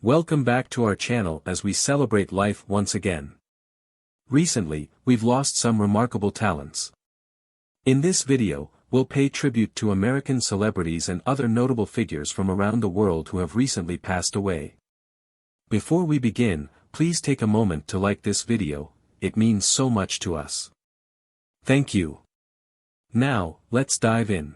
Welcome back to our channel as we celebrate life once again. Recently, we've lost some remarkable talents. In this video, we'll pay tribute to American celebrities and other notable figures from around the world who have recently passed away. Before we begin, please take a moment to like this video, it means so much to us. Thank you. Now, let's dive in.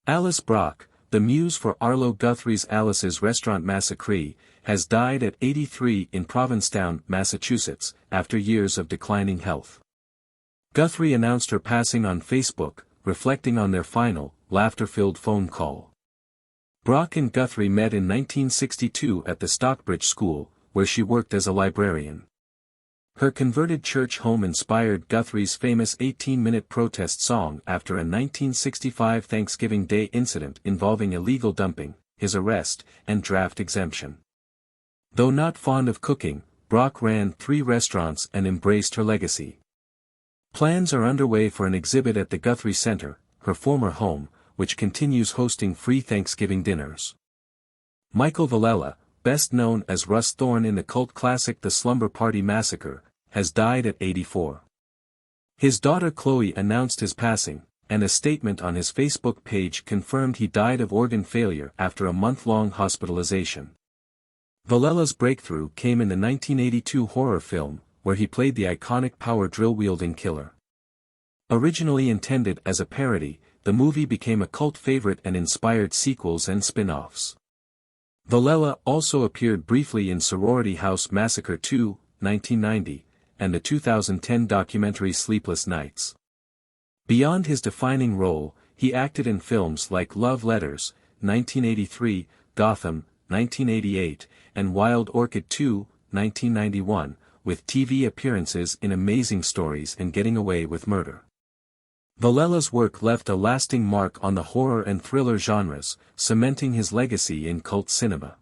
Alice Brock, the muse for Arlo Guthrie's Alice's Restaurant Massacre, has died at 83 in Provincetown, Massachusetts, after years of declining health. Guthrie announced her passing on Facebook, reflecting on their final, laughter-filled phone call. Brock and Guthrie met in 1962 at the Stockbridge School, where she worked as a librarian. Her converted church home inspired Guthrie's famous 18-minute protest song after a 1965 Thanksgiving Day incident involving illegal dumping, his arrest, and draft exemption. Though not fond of cooking, Brock ran 3 restaurants and embraced her legacy. Plans are underway for an exhibit at the Guthrie Center, her former home, which continues hosting free Thanksgiving dinners. Michael Vela, best known as Russ Thorne in the cult classic The Slumber Party Massacre, has died at 84. His daughter Chloe announced his passing, and a statement on his Facebook page confirmed he died of organ failure after a month-long hospitalization. Vela's breakthrough came in the 1982 horror film, where he played the iconic power drill-wielding killer. Originally intended as a parody, the movie became a cult favorite and inspired sequels and spin-offs. Vela also appeared briefly in Sorority House Massacre 2, 1990, and the 2010 documentary Sleepless Nights. Beyond his defining role, he acted in films like Love Letters, 1983, Gotham, 1988, and Wild Orchid 2, 1991, with TV appearances in Amazing Stories and Getting Away with Murder. Vela's work left a lasting mark on the horror and thriller genres, cementing his legacy in cult cinema.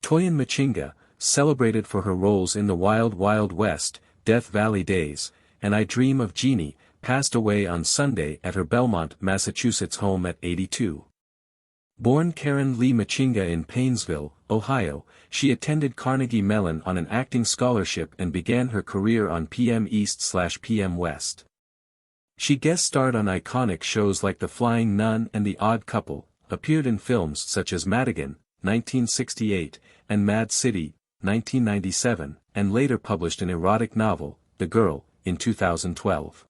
Toyin Machinga, celebrated for her roles in The Wild Wild West, Death Valley Days, and I Dream of Jeannie, passed away on Sunday at her Belmont, Massachusetts home at 82. Born Karen Lee Machinga in Painesville, Ohio, she attended Carnegie Mellon on an acting scholarship and began her career on PM East/PM West. She guest-starred on iconic shows like The Flying Nun and The Odd Couple, appeared in films such as Madigan, 1968, and Mad City, 1997, and later published an erotic novel, The Girl, in 2012.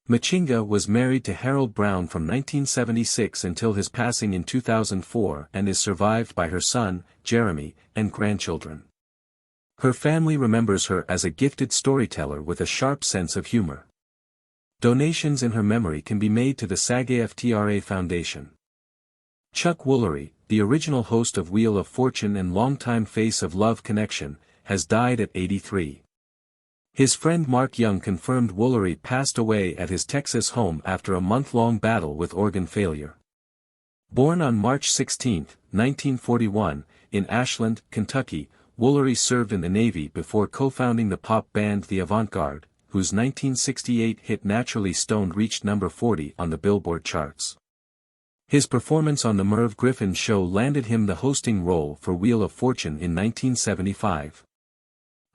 Machinga was married to Harold Brown from 1976 until his passing in 2004 and is survived by her son, Jeremy, and grandchildren. Her family remembers her as a gifted storyteller with a sharp sense of humor. Donations in her memory can be made to the SAG-AFTRA Foundation. Chuck Woolery, the original host of Wheel of Fortune and longtime face of Love Connection, has died at 83. His friend Mark Young confirmed Woolery passed away at his Texas home after a month-long battle with organ failure. Born on March 16, 1941, in Ashland, Kentucky, Woolery served in the Navy before co-founding the pop band The Avant-Garde, whose 1968 hit Naturally Stoned reached number 40 on the Billboard charts. His performance on The Merv Griffin Show landed him the hosting role for Wheel of Fortune in 1975.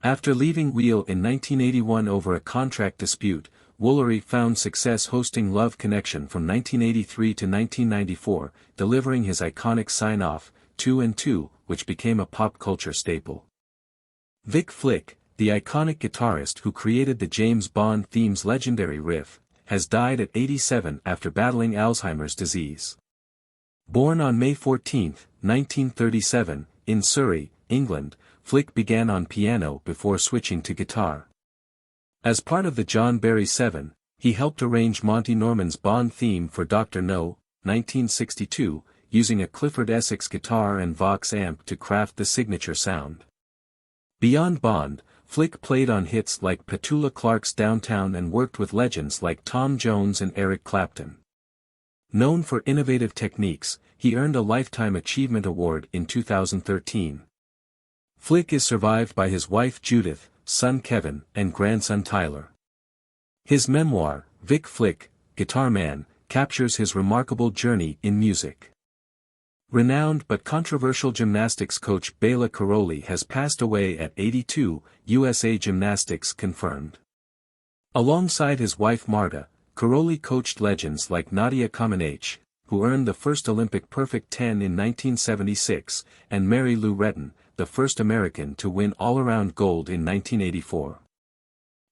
After leaving Wheel in 1981 over a contract dispute, Woolery found success hosting Love Connection from 1983 to 1994, delivering his iconic sign-off, 2 and 2, which became a pop culture staple. Vic Flick, the iconic guitarist who created the James Bond theme's legendary riff, has died at 87 after battling Alzheimer's disease. Born on May 14, 1937, in Surrey, England, Flick began on piano before switching to guitar. As part of the John Barry 7, he helped arrange Monty Norman's Bond theme for Dr. No, 1962, using a Clifford Essex guitar and Vox amp to craft the signature sound. Beyond Bond, Flick played on hits like Petula Clark's Downtown and worked with legends like Tom Jones and Eric Clapton. Known for innovative techniques, he earned a Lifetime Achievement Award in 2013. Flick is survived by his wife Judith, son Kevin, and grandson Tyler. His memoir, Vic Flick, Guitar Man, captures his remarkable journey in music. Renowned but controversial gymnastics coach Vela has passed away at 82, USA Gymnastics confirmed. Alongside his wife Marta, Karolyi coached legends like Nadia Comaneci, who earned the first Olympic perfect 10 in 1976, and Mary Lou Retton, the first American to win all-around gold in 1984.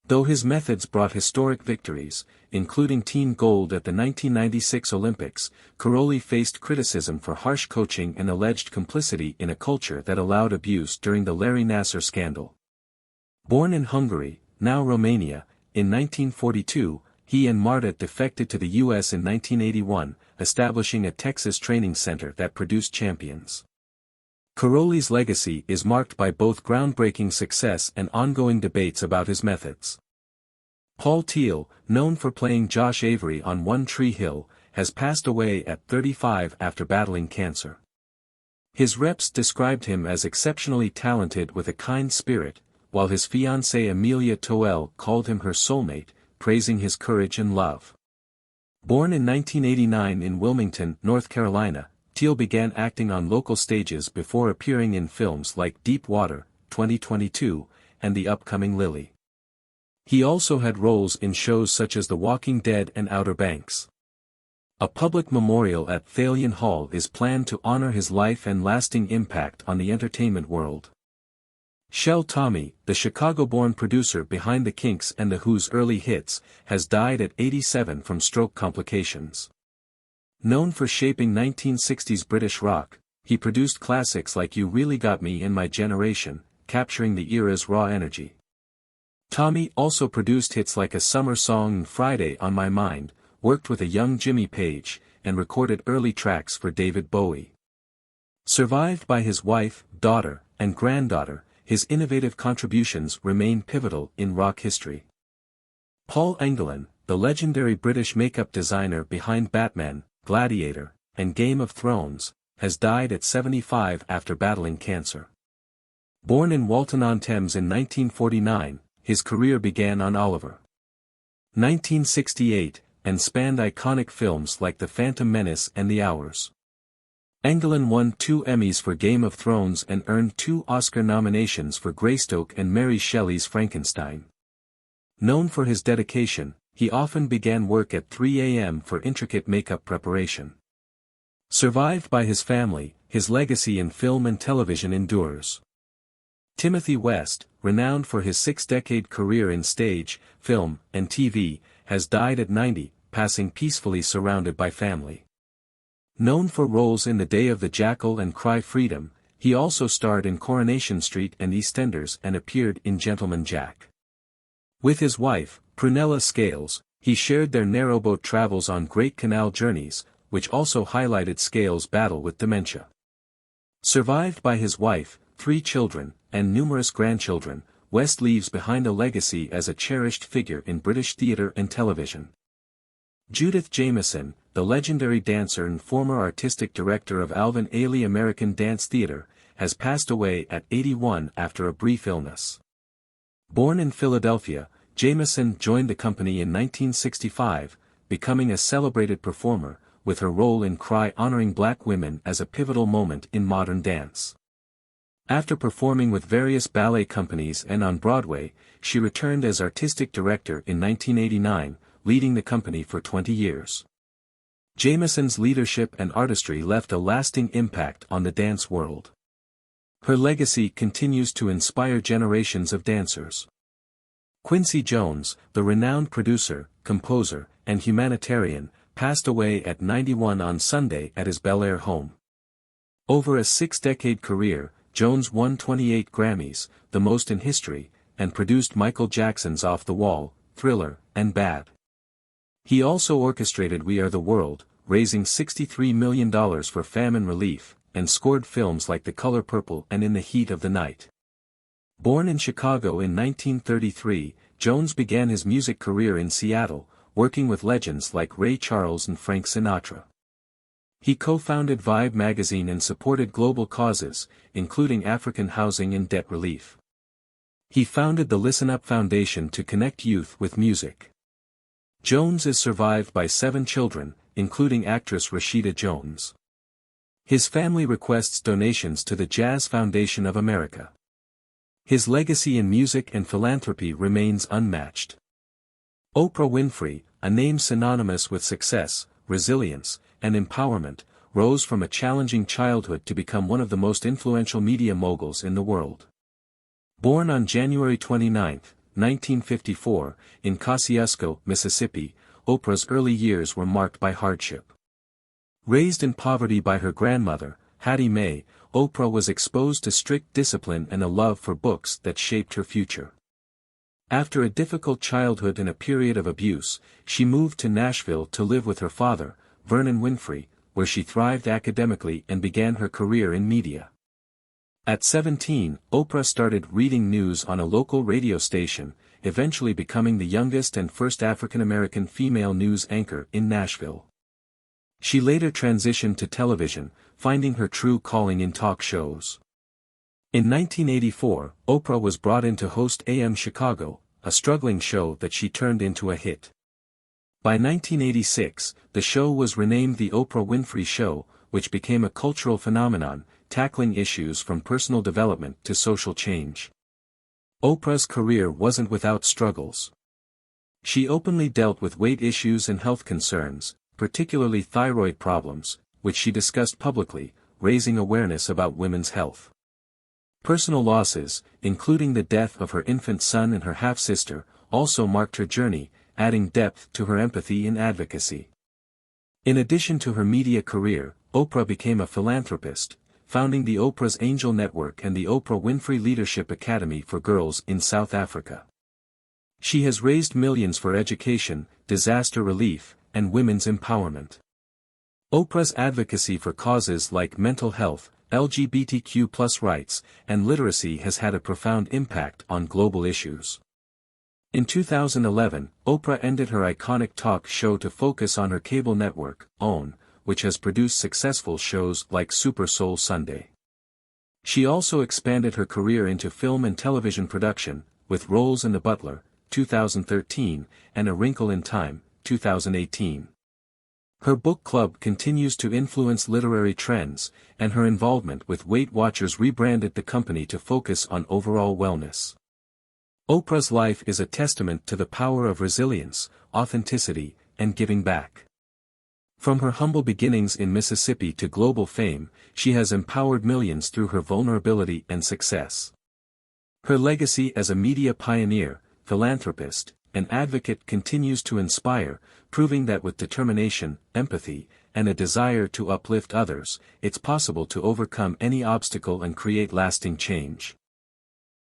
Though his methods brought historic victories, including team gold at the 1996 Olympics, Karolyi faced criticism for harsh coaching and alleged complicity in a culture that allowed abuse during the Larry Nassar scandal. Born in Hungary, now Romania, in 1942, he and Marta defected to the U.S. in 1981, establishing a Texas training center that produced champions. Karolyi's legacy is marked by both groundbreaking success and ongoing debates about his methods. Paul Teal, known for playing Josh Avery on One Tree Hill, has passed away at 35 after battling cancer. His reps described him as exceptionally talented with a kind spirit, while his fiancée Amelia Toel called him her soulmate, praising his courage and love. Born in 1989 in Wilmington, North Carolina, Teal began acting on local stages before appearing in films like Deep Water, 2022, and the upcoming Lily. He also had roles in shows such as The Walking Dead and Outer Banks. A public memorial at Thalian Hall is planned to honor his life and lasting impact on the entertainment world. Shel Talmy, the Chicago-born producer behind The Kinks and The Who's early hits, has died at 87 from stroke complications. Known for shaping 1960s British rock, he produced classics like You Really Got Me and My Generation, capturing the era's raw energy. Talmy also produced hits like A Summer Song and Friday on My Mind, worked with a young Jimmy Page, and recorded early tracks for David Bowie. Survived by his wife, daughter, and granddaughter, his innovative contributions remain pivotal in rock history. Paul Englund, the legendary British makeup designer behind Batman, Gladiator, and Game of Thrones, has died at 75 after battling cancer. Born in Walton-on-Thames in 1949, his career began on Oliver! 1968, and spanned iconic films like The Phantom Menace and The Hours. Englund won 2 Emmys for Game of Thrones and earned 2 Oscar nominations for Greystoke and Mary Shelley's Frankenstein. Known for his dedication, he often began work at 3 a.m. for intricate makeup preparation. Survived by his family, his legacy in film and television endures. Timothy West, renowned for his 6-decade career in stage, film, and TV, has died at 90, passing peacefully surrounded by family. Known for roles in The Day of the Jackal and Cry Freedom, he also starred in Coronation Street and EastEnders and appeared in Gentleman Jack. With his wife, Prunella Scales, he shared their narrowboat travels on Great Canal journeys, which also highlighted Scales' battle with dementia. Survived by his wife, 3 children, and numerous grandchildren, West leaves behind a legacy as a cherished figure in British theatre and television. Judith Jamieson, the legendary dancer and former artistic director of Alvin Ailey American Dance Theatre, has passed away at 81 after a brief illness. Born in Philadelphia, Jamieson joined the company in 1965, becoming a celebrated performer, with her role in Cry honoring black women as a pivotal moment in modern dance. After performing with various ballet companies and on Broadway, she returned as artistic director in 1989, leading the company for 20 years. Jamieson's leadership and artistry left a lasting impact on the dance world. Her legacy continues to inspire generations of dancers. Quincy Jones, the renowned producer, composer, and humanitarian, passed away at 91 on Sunday at his Bel Air home. Over a 6-decade career, Jones won 28 Grammys, the most in history, and produced Michael Jackson's Off the Wall, Thriller, and Bad. He also orchestrated We Are the World, raising $63 million for famine relief, and scored films like The Color Purple and In the Heat of the Night. Born in Chicago in 1933, Jones began his music career in Seattle, working with legends like Ray Charles and Frank Sinatra. He co-founded Vibe magazine and supported global causes, including African housing and debt relief. He founded the Listen Up Foundation to connect youth with music. Jones is survived by 7 children, including actress Rashida Jones. His family requests donations to the Jazz Foundation of America. His legacy in music and philanthropy remains unmatched. Oprah Winfrey, a name synonymous with success, resilience, and empowerment, rose from a challenging childhood to become one of the most influential media moguls in the world. Born on January 29, 1954, in Kosciuszko, Mississippi, Oprah's early years were marked by hardship. Raised in poverty by her grandmother, Hattie Mae, Oprah was exposed to strict discipline and a love for books that shaped her future. After a difficult childhood and a period of abuse, she moved to Nashville to live with her father, Vernon Winfrey, where she thrived academically and began her career in media. At 17, Oprah started reading news on a local radio station, eventually becoming the youngest and first African-American female news anchor in Nashville. She later transitioned to television, finding her true calling in talk shows. In 1984, Oprah was brought in to host AM Chicago, a struggling show that she turned into a hit. By 1986, the show was renamed The Oprah Winfrey Show, which became a cultural phenomenon, tackling issues from personal development to social change. Oprah's career wasn't without struggles. She openly dealt with weight issues and health concerns, particularly thyroid problems, which she discussed publicly, raising awareness about women's health. Personal losses, including the death of her infant son and her half-sister, also marked her journey, adding depth to her empathy and advocacy. In addition to her media career, Oprah became a philanthropist, founding the Oprah's Angel Network and the Oprah Winfrey Leadership Academy for Girls in South Africa. She has raised millions for education, disaster relief, and women's empowerment. Oprah's advocacy for causes like mental health, LGBTQ+ rights, and literacy has had a profound impact on global issues. In 2011, Oprah ended her iconic talk show to focus on her cable network, OWN, which has produced successful shows like Super Soul Sunday. She also expanded her career into film and television production, with roles in The Butler, 2013, and A Wrinkle in Time, 2018. Her book club continues to influence literary trends, and her involvement with Weight Watchers rebranded the company to focus on overall wellness. Oprah's life is a testament to the power of resilience, authenticity, and giving back. From her humble beginnings in Mississippi to global fame, she has empowered millions through her vulnerability and success. Her legacy as a media pioneer, philanthropist, and advocate continues to inspire, proving that with determination, empathy, and a desire to uplift others, it's possible to overcome any obstacle and create lasting change.